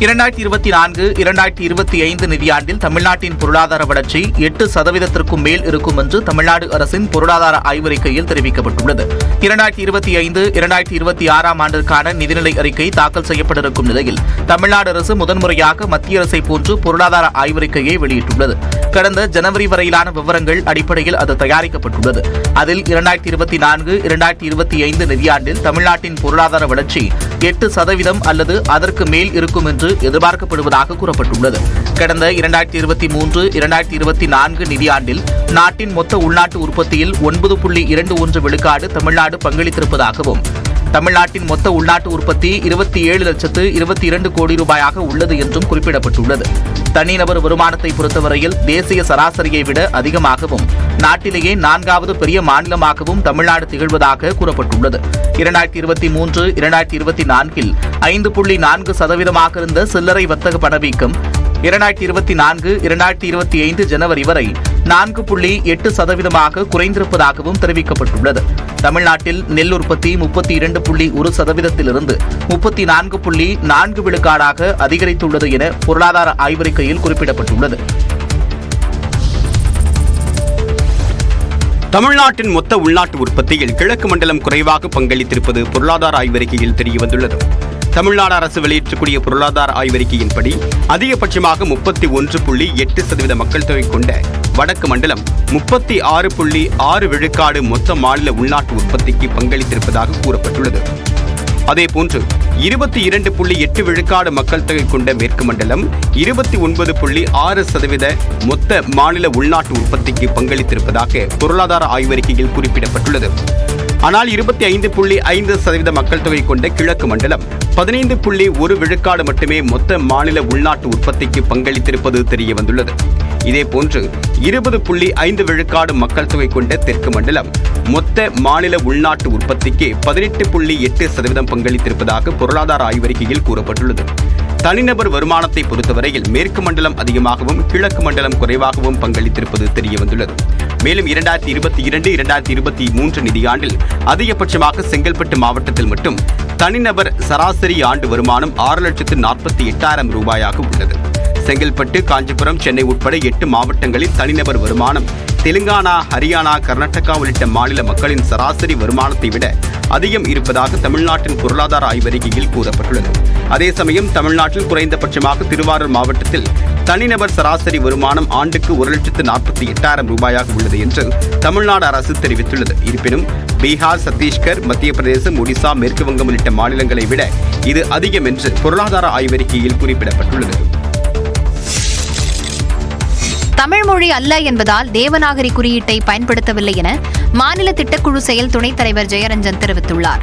2024-2025 நிதியாண்டில் தமிழ்நாட்டின் பொருளாதார வளர்ச்சி 8% மேல் இருக்கும் என்று தமிழ்நாடு அரசின் பொருளாதார ஆய்வறிக்கையில் தெரிவிக்கப்பட்டுள்ளது. 2025-2026 ஆண்டிற்கான நிதிநிலை அறிக்கை தாக்கல் செய்யப்பட்டிருக்கும் நிலையில் தமிழ்நாடு அரசு முதன்முறையாக மத்திய அரசை போன்று பொருளாதார ஆய்வறிக்கையை வெளியிட்டுள்ளது. கடந்த ஜனவரி வரையிலான விவரங்கள் அடிப்படையில் அது தயாரிக்கப்பட்டுள்ளது. அதில் 2024-2025 நிதியாண்டில் தமிழ்நாட்டின் பொருளாதார வளர்ச்சி 8% அல்லது அதற்கு மேல் இருக்கும் என்று எதிர்பார்க்கப்படுவதாக கூறப்பட்டுள்ளது. கடந்த 2023-2024 நிதியாண்டில் நாட்டின் மொத்த உள்நாட்டு உற்பத்தியில் 9.21 விழுக்காடு தமிழ்நாடு பங்களித்திருப்பதாகவும் தமிழ்நாட்டின் மொத்த உள்நாட்டு உற்பத்தி 27,22 கோடி ரூபாயாக உள்ளது என்றும் குறிப்பிடப்பட்டுள்ளது. தனிநபர் வருமானத்தை பொறுத்தவரையில் தேசிய சராசரியை விட அதிகமாகவும் நாட்டிலேயே 4வது பெரிய மாநிலமாகவும் தமிழ்நாடு திகழ்வதாக கூறப்பட்டுள்ளது. 2023-2024 5.4% இருந்த சில்லறை வர்த்தக பணவீக்கம் 2024-2025 ஜனவரி வரை 4.8% குறைந்திருப்பதாகவும் தெரிவிக்கப்பட்டுள்ளது. தமிழ்நாட்டில் நெல் உற்பத்தி 32.1%இலிருந்து 34.4 விழுக்காடாக அதிகரித்துள்ளது என பொருளாதார ஆய்வறிக்கையில் குறிப்பிடப்பட்டுள்ளது. தமிழ்நாட்டின் மொத்த உள்நாட்டு உற்பத்தியில் கிழக்கு மண்டலம் குறைவாக பங்களித்திருப்பது பொருளாதார ஆய்வறிக்கையில் தெரியவந்துள்ளது. தமிழ்நாடு அரசு வெளியிடக்கூடிய பொருளாதார ஆய்வறிக்கையின்படி அதிகபட்சமாக 31.8% மக்கள் தொகை கொண்ட வடக்கு மண்டலம் 36.6 விழுக்காடு மொத்த மாநில உள்நாட்டு உற்பத்திக்கு பங்களித்திருப்பதாக கூறப்பட்டுள்ளது. அதேபோன்று 22.8 விழுக்காடு மக்கள் தொகை கொண்ட மேற்கு மண்டலம் 29.6% மொத்த மாநில உள்நாட்டு உற்பத்திக்கு பங்களித்திருப்பதாக பொருளாதார ஆய்வறிக்கையில் குறிப்பிடப்பட்டுள்ளது. ஆனால் 25.5% மக்கள் தொகை கொண்ட கிழக்கு மண்டலம் 15.1 விழுக்காடு மட்டுமே மொத்த மாநில உள்நாட்டு உற்பத்திக்கு பங்களித்திருப்பது தெரியவந்துள்ளது. இதேபோன்று 20.5 விழுக்காடு மக்கள் தொகை கொண்ட தெற்கு மண்டலம் மொத்த மாநில உள்நாட்டு உற்பத்திக்கு 18.8% பங்களித்திருப்பதாக பொருளாதார ஆய்வறிக்கையில் கூறப்பட்டுள்ளது. தனிநபர் வருமானத்தை பொறுத்தவரையில் மேற்கு மண்டலம் அதிகமாகவும் கிழக்கு மண்டலம் குறைவாகவும் பங்களித்திருப்பது தெரியவந்துள்ளது. மேலும் 2022-2023 நிதியாண்டில் அதிகபட்சமாக செங்கல்பட்டு மாவட்டத்தில் மட்டும் தனிநபர் சராசரி ஆண்டு வருமானம் 6,48,000 ரூபாயாக உள்ளது. செங்கல்பட்டு, காஞ்சிபுரம், சென்னை உட்பட 8 மாவட்டங்களில் தனிநபர் வருமானம் தெலுங்கானா, ஹரியானா, கர்நாடகா உள்ளிட்ட மாநில மக்களின் சராசரி வருமானத்தை விட அதிகம் இருப்பதாக தமிழ்நாட்டின் பொருளாதார ஆய்வறிக்கையில் கூறப்பட்டுள்ளது. அதே சமயம் தமிழ்நாட்டில் குறைந்தபட்சமாக திருவாரூர் மாவட்டத்தில் தனிநபர் சராசரி வருமானம் ஆண்டுக்கு 1,48,000 ரூபாயாக உள்ளது என்று தமிழ்நாடு அரசு தெரிவித்துள்ளது. இருப்பினும் பீகார், சத்தீஸ்கர், மத்திய பிரதேசம், ஒடிசா, மேற்கு வங்கம் உள்ளிட்ட மாநிலங்களை விட இது அதிகம் என்று பொருளாதார ஆய்வறிக்கையில் குறிப்பிடப்பட்டுள்ளது. தமிழ் மொழி அல்ல என்பதால் தேவநாகரி குறியீட்டை பயன்படுத்தவில்லை என மாநில திட்டக்குழு செயல் துணைத் தலைவர் ஜெயரஞ்சன் தெரிவித்துள்ளார்.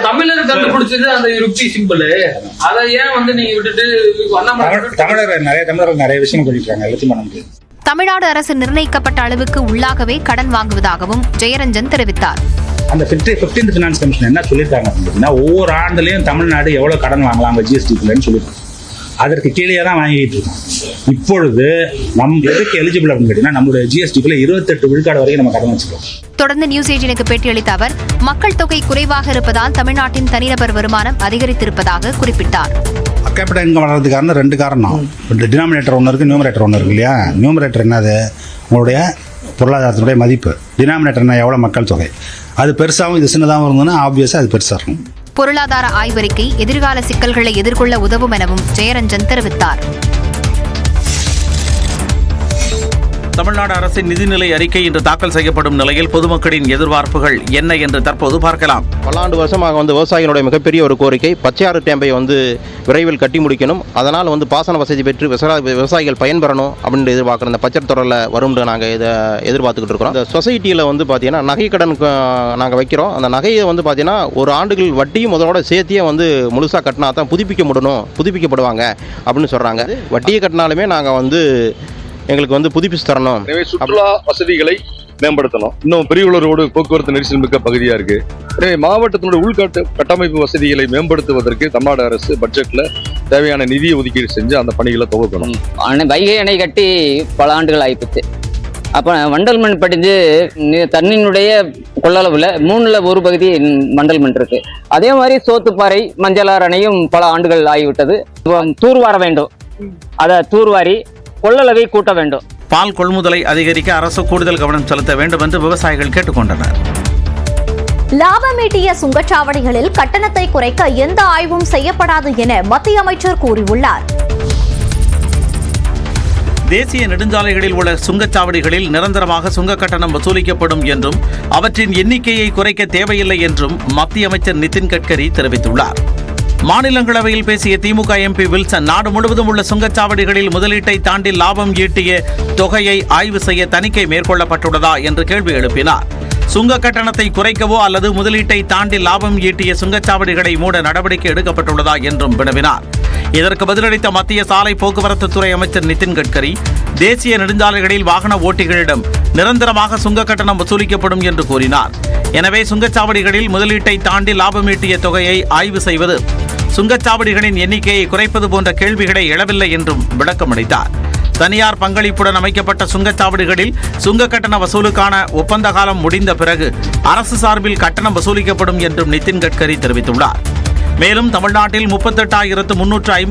தமிழர் கண்டுபிடிச்சது அந்த யுக்தி சிம்பிள். அதை ஏன் நீங்க விட்டுட்டு நிறைய விஷயம் பண்ணிருக்காங்க. தமிழ்நாடு அரசு நிர்ணயிக்கப்பட்ட அளவுக்கு உள்ளாகவே கடன் வாங்குவதாகவும் ஜெயரஞ்சன் தெரிவித்தார். அந்த 15th ஃபினான்ஸ் கமிஷன் என்ன சொல்லியிருக்காங்க அப்படின்னா, ஒவ்வொரு ஆண்டுலயும் தமிழ்நாடு எவ்வளவு கடன் வாங்கலாம் ஜிஎஸ்டிக்குள்ளன்னு சொல்லியிருக்காங்க. அதற்கு கீழே தான் வாங்கிட்டு இருக்கோம். இப்பொழுது நம்ம எதுக்கு எலிஜிபிள் அப்படின்னு கேட்டீங்கன்னா, நம்மளுடைய ஜிஎஸ்டிக்குள்ள 28 விழுக்காடு வரைக்கும் நம்ம கடன் வச்சுக்கோம். தொடர்ந்து நியூஸ் 18க்கு பேட்டியளித்த அவர் மக்கள் தொகை குறைவாக இருப்பதால் தமிழ்நாட்டின் தனிநபர் வருமானம் அதிகரித்திருப்பதாக குறிப்பிட்டார். கேபிட்டல் இன்கம் வளர்றதுக்கு காரணம் 2 காரணம். டினாமினேட்டர் ஒன்று இருக்கு, நியூமரேட்டர் ஒன்று இருக்கு இல்லையா? நியூமரேட்டர் என்னது? உங்களுடைய பொருளாதாரத்தினுடைய மதிப்பு. டினாமினேட்டர்னா எவ்வளோ மக்கள் தொகை. அது பெருசாகவும் இது சின்னதாகவும் இருந்ததுன்னா ஆப்வியஸாக அது பெருசாக இருக்கும். பொருளாதார ஆய்வறிக்கை எதிர்கால சிக்கல்களை எதிர்கொள்ள உதவும் எனவும் ஜெயரஞ்சன் தெரிவித்தார். தமிழ்நாடு அரசின் நிதிநிலை அறிக்கை இன்று தாக்கல் செய்யப்படும் நிலையில் பொதுமக்களின் எதிர்பார்ப்புகள் என்ன என்று தற்போது பார்க்கலாம். பல்லாண்டு வருஷமாக விவசாயிகளுடைய மிகப்பெரிய ஒரு கோரிக்கை பச்சையாறு டேம்பை விரைவில் கட்டி முடிக்கணும். அதனால் பாசன வசதி பெற்று விவசாயிகள் பயன்பெறணும் அப்படின்னு எதிர்பார்க்குறோம். இந்த பச்சை தொடரில் வரும்னு நாங்கள் இதை எதிர்பார்த்துக்கிட்டு இருக்கிறோம். இந்த சொசைட்டியில் பார்த்தீங்கன்னா நகை கடன் நாங்கள் வைக்கிறோம். அந்த நகையை பார்த்தீங்கன்னா ஒரு ஆண்டுகள் வட்டியும் முதலோட சேர்த்தியே முழுசாக கட்டினா தான் புதுப்பிக்கப்படுவாங்க அப்படின்னு சொல்கிறாங்க. வட்டியை கட்டினாலுமே நாங்கள் எங்களுக்கு புதுப்பிச்சு தரணும். எனவே சுற்றுலா வசதிகளை மேம்படுத்தணும். இன்னும் பெரியகுளம் ரோடு போக்குவரத்து நெரிசல் மிக்க பகுதியா இருக்கு. எனவே மாவட்டத்தினுடைய கட்டமைப்பு வசதிகளை மேம்படுத்துவதற்கு தமிழ்நாடு அரசு பட்ஜெட்ல தேவையான நிதியை ஒதுக்கீடு செஞ்சு அந்த பணிகளை துவக்கணும். வைகை அணை கட்டி பல ஆண்டுகள் ஆயிப்போச்சு. அப்போ வண்டல் மண் படிஞ்சு தண்ணியினுடைய கொள்ளளவில் 1/3 பகுதி வண்டல் மண் இருக்கு. அதே மாதிரி சோத்துப்பாறை, மஞ்சளாறு அணையும் பல ஆண்டுகள் ஆகிவிட்டது. தூர்வார வேண்டும், அதை தூர்வாரி கொள்ளளவை கூட்ட வேண்டும். பால் கொள்முதலை அதிகரிக்க அரசு கூடுதல் கவனம் செலுத்த வேண்டும் என்று விவசாயிகள் கேட்டுக்கொண்டனர். லாபமீட்டிய சுங்கச்சாவடிகளில் கட்டணத்தை குறைக்க எந்த ஆய்வும் செய்யப்படாது என மத்திய அமைச்சர் கூறியுள்ளார். தேசிய நெடுஞ்சாலைகளில் உள்ள சுங்கச்சாவடிகளில் நிரந்தரமாக சுங்க கட்டணம் வசூலிக்கப்படும் என்றும் அவற்றின் எண்ணிக்கையை குறைக்க தேவையில்லை என்றும் மத்திய அமைச்சர் நிதின் கட்கரி தெரிவித்துள்ளார். மாநிலங்களவையில் பேசிய திமுக எம்பி வில்சன், நாடு முழுவதும் உள்ள சுங்கச்சாவடிகளில் முதலீட்டை தாண்டி லாபம் ஈட்டிய தொகையை ஆய்வு செய்ய தணிக்கை மேற்கொள்ளப்பட்டுள்ளதா என்று கேள்வி எழுப்பினார். சுங்க கட்டணத்தை குறைக்கவோ அல்லது முதலீட்டை தாண்டி லாபம் ஈட்டிய சுங்கச்சாவடிகளை மூட நடவடிக்கை எடுக்கப்பட்டுள்ளதா என்றும் வினவினார். இதற்கு பதிலளித்த மத்திய சாலை போக்குவரத்து துறை அமைச்சர் நிதின் கட்கரி, தேசிய நெடுஞ்சாலைகளில் வாகன ஓட்டிகளிடம் நிரந்தரமாக சுங்க கட்டணம் வசூலிக்கப்படும் என்று கூறினார். எனவே சுங்கச்சாவடிகளில் முதலீட்டை தாண்டி லாபம் ஈட்டிய தொகையை ஆய்வு செய்வது, சுங்கச்சாவடிகளின் எண்ணிக்கையை குறைப்பது போன்ற கேள்விகளை எழவில்லை என்றும் விளக்கமளித்தார். தனியார் பங்களிப்புடன் அமைக்கப்பட்ட சுங்கச்சாவடிகளில் சுங்க கட்டண வசூலுக்கான ஒப்பந்த காலம் முடிந்த பிறகு அரசு சார்பில் கட்டணம் வசூலிக்கப்படும் என்றும் நிதின் கட்கரி தெரிவித்துள்ளார். மேலும் தமிழ்நாட்டில் 38,350